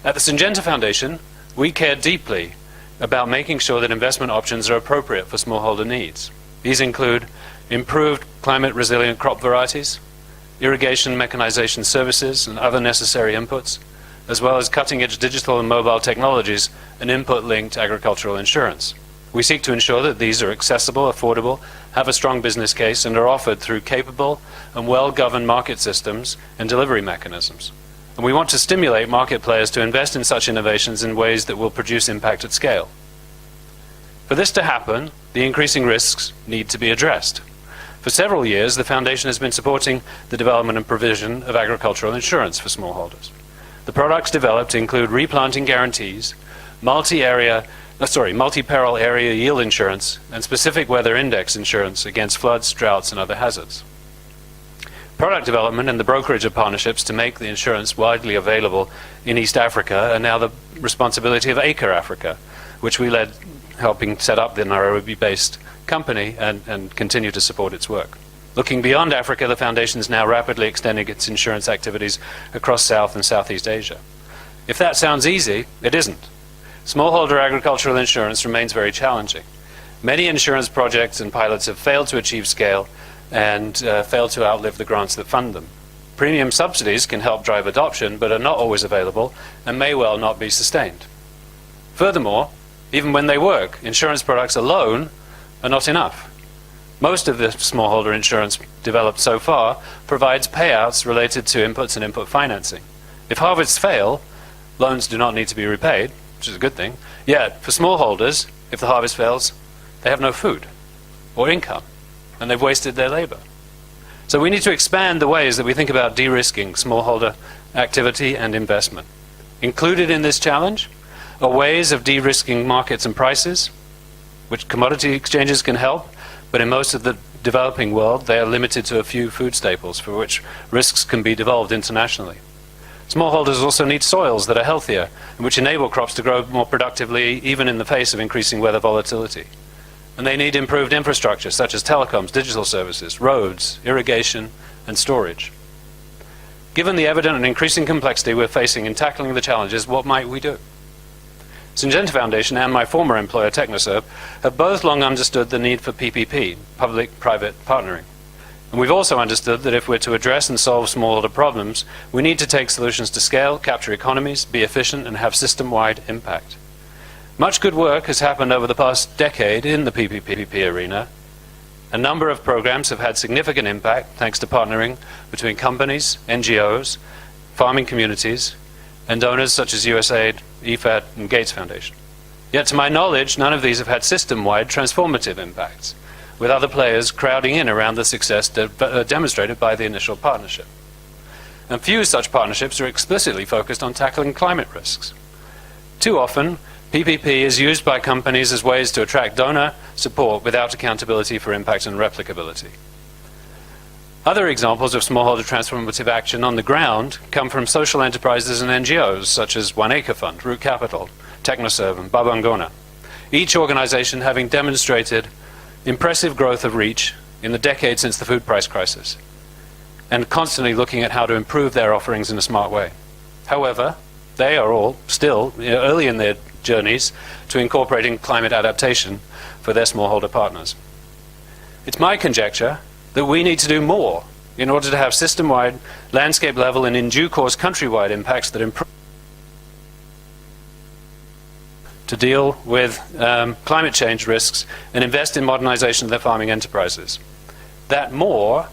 At the Syngenta Foundation, we care deeply about making sure that investment options are appropriate for smallholder needs. These include improved climate-resilient crop varieties, irrigation mechanization services and other necessary inputs, as well as cutting-edge digital and mobile technologies and input-linked agricultural insurance. We seek to ensure that these are accessible, affordable, have a strong business case, and are offered through capable and well-governed market systems and delivery mechanisms. And we want to stimulate market players to invest in such innovations in ways that will produce impact at scale. For this to happen, the increasing risks need to be addressed. For several years, the Foundation has been supporting the development and provision of agricultural insurance for smallholders. The products developed include replanting guarantees, multi-peril area yield insurance, and specific weather index insurance against floods, droughts, and other hazards. Product development and the brokerage of partnerships to make the insurance widely available in East Africa are now the responsibility of Acre Africa, which we led helping set up the Nairobi-based company and continue to support its work. Looking beyond Africa, the Foundation is now rapidly extending its insurance activities across South and Southeast Asia. If that sounds easy, it isn't. Smallholder agricultural insurance remains very challenging. Many insurance projects and pilots have failed to achieve scale and failed to outlive the grants that fund them. Premium subsidies can help drive adoption, but are not always available and may well not be sustained. Furthermore, even when they work, insurance products alone are not enough. Most of the smallholder insurance developed so far provides payouts related to inputs and input financing. If harvests fail, loans do not need to be repaid, which is a good thing. Yet, for smallholders, if the harvest fails, they have no food or income, and they've wasted their labor. So we need to expand the ways that we think about de-risking smallholder activity and investment. Included in this challenge are ways of de-risking markets and prices, which commodity exchanges can help, but in most of the developing world, they are limited to a few food staples for which risks can be devolved internationally. Smallholders also need soils that are healthier and which enable crops to grow more productively even in the face of increasing weather volatility. And they need improved infrastructure such as telecoms, digital services, roads, irrigation, and storage. Given the evident and increasing complexity we're facing in tackling the challenges, what might we do? Syngenta Foundation and my former employer, Technoserve, have both long understood the need for PPP, public-private partnering. And we've also understood that if we're to address and solve smallholder problems, we need to take solutions to scale, capture economies, be efficient, and have system-wide impact. Much good work has happened over the past decade in the PPP arena. A number of programs have had significant impact thanks to partnering between companies, NGOs, farming communities, and donors such as USAID, IFAD, and Gates Foundation. Yet to my knowledge, none of these have had system-wide transformative impacts, with other players crowding in around the success demonstrated by the initial partnership. And few such partnerships are explicitly focused on tackling climate risks. Too often, PPP is used by companies as ways to attract donor support without accountability for impact and replicability. Other examples of smallholder transformative action on the ground come from social enterprises and NGOs such as One Acre Fund, Root Capital, Technoserve, and Babangona, each organization having demonstrated impressive growth of reach in the decade since the food price crisis, and constantly looking at how to improve their offerings in a smart way. However, they are all still early in their journeys to incorporating climate adaptation for their smallholder partners. It's my conjecture that we need to do more in order to have system-wide, landscape-level, and in due course countrywide impacts that improve to deal with climate change risks and invest in modernization of their farming enterprises. That more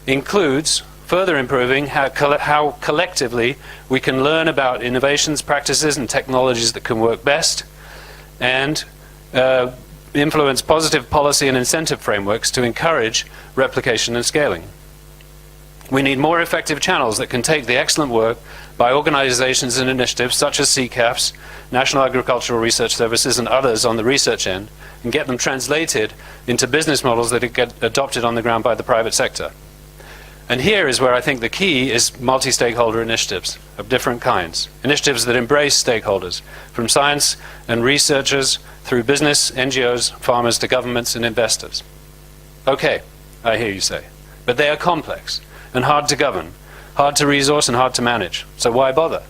includes further improving how collectively we can learn about innovations, practices, and technologies that can work best, and influence positive policy and incentive frameworks to encourage replication and scaling. We need more effective channels that can take the excellent work by organizations and initiatives such as CCAFs, National Agricultural Research Services, and others on the research end, and get them translated into business models that get adopted on the ground by the private sector. And here is where I think the key is multi-stakeholder initiatives of different kinds. Initiatives that embrace stakeholders, from science and researchers through business, NGOs, farmers to governments and investors. Okay, I hear you say, but they are complex and hard to govern, hard to resource and hard to manage. So why bother?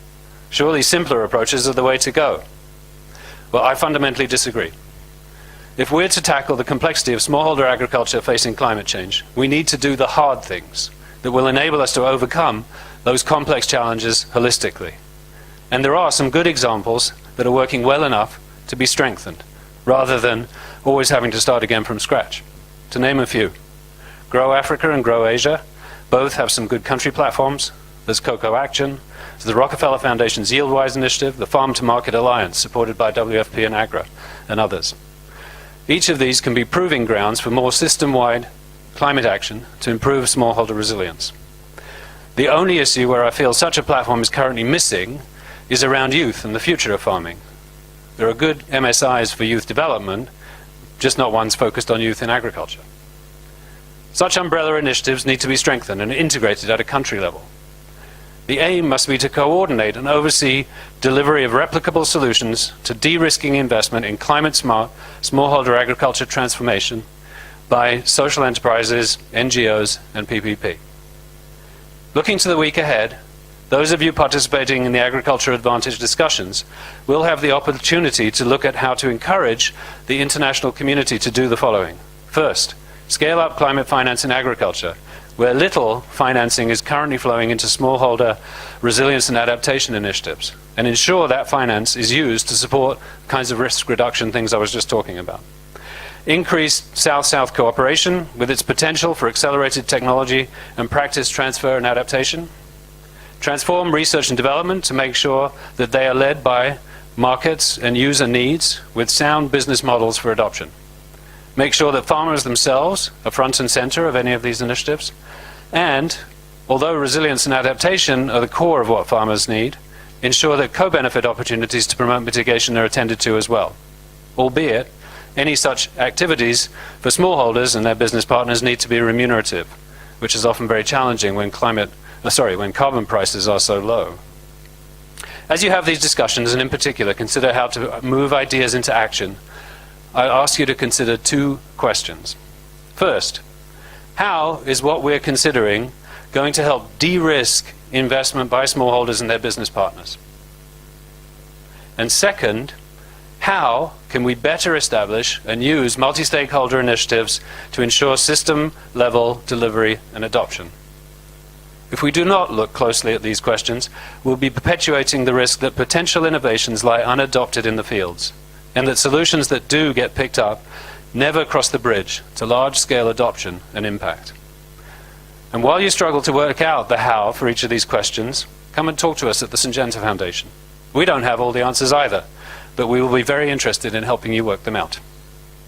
Surely simpler approaches are the way to go. Well, I fundamentally disagree. If we're to tackle the complexity of smallholder agriculture facing climate change, we need to do the hard things that will enable us to overcome those complex challenges holistically. And there are some good examples that are working well enough to be strengthened, rather than always having to start again from scratch. To name a few, Grow Africa and Grow Asia both have some good country platforms. There's Cocoa Action, there's the Rockefeller Foundation's YieldWise initiative, the Farm to Market Alliance, supported by WFP and AGRA, and others. Each of these can be proving grounds for more system-wide climate action to improve smallholder resilience. The only issue where I feel such a platform is currently missing is around youth and the future of farming. There are good MSIs for youth development, just not ones focused on youth in agriculture. Such umbrella initiatives need to be strengthened and integrated at a country level. The aim must be to coordinate and oversee delivery of replicable solutions to de-risking investment in climate-smart smallholder agriculture transformation by social enterprises, NGOs, and PPP. Looking to the week ahead, those of you participating in the Agriculture Advantage discussions will have the opportunity to look at how to encourage the international community to do the following. First, scale up climate finance in agriculture, where little financing is currently flowing into smallholder resilience and adaptation initiatives, and ensure that finance is used to support the kinds of risk reduction things I was just talking about. Increase South-South cooperation with its potential for accelerated technology and practice transfer and adaptation. Transform research and development to make sure that they are led by markets and user needs with sound business models for adoption. Make sure that farmers themselves are front and center of any of these initiatives. And, although resilience and adaptation are the core of what farmers need, ensure that co-benefit opportunities to promote mitigation are attended to as well. Albeit, any such activities for smallholders and their business partners need to be remunerative, which is often very challenging when when carbon prices are so low. As you have these discussions, and in particular consider how to move ideas into action, I ask you to consider two questions. First, how is what we're considering going to help de-risk investment by smallholders and their business partners? And second, how can we better establish and use multi-stakeholder initiatives to ensure system-level delivery and adoption? If we do not look closely at these questions, we'll be perpetuating the risk that potential innovations lie unadopted in the fields, and that solutions that do get picked up never cross the bridge to large-scale adoption and impact. And while you struggle to work out the how for each of these questions, come and talk to us at the Syngenta Foundation. We don't have all the answers either, but we will be very interested in helping you work them out.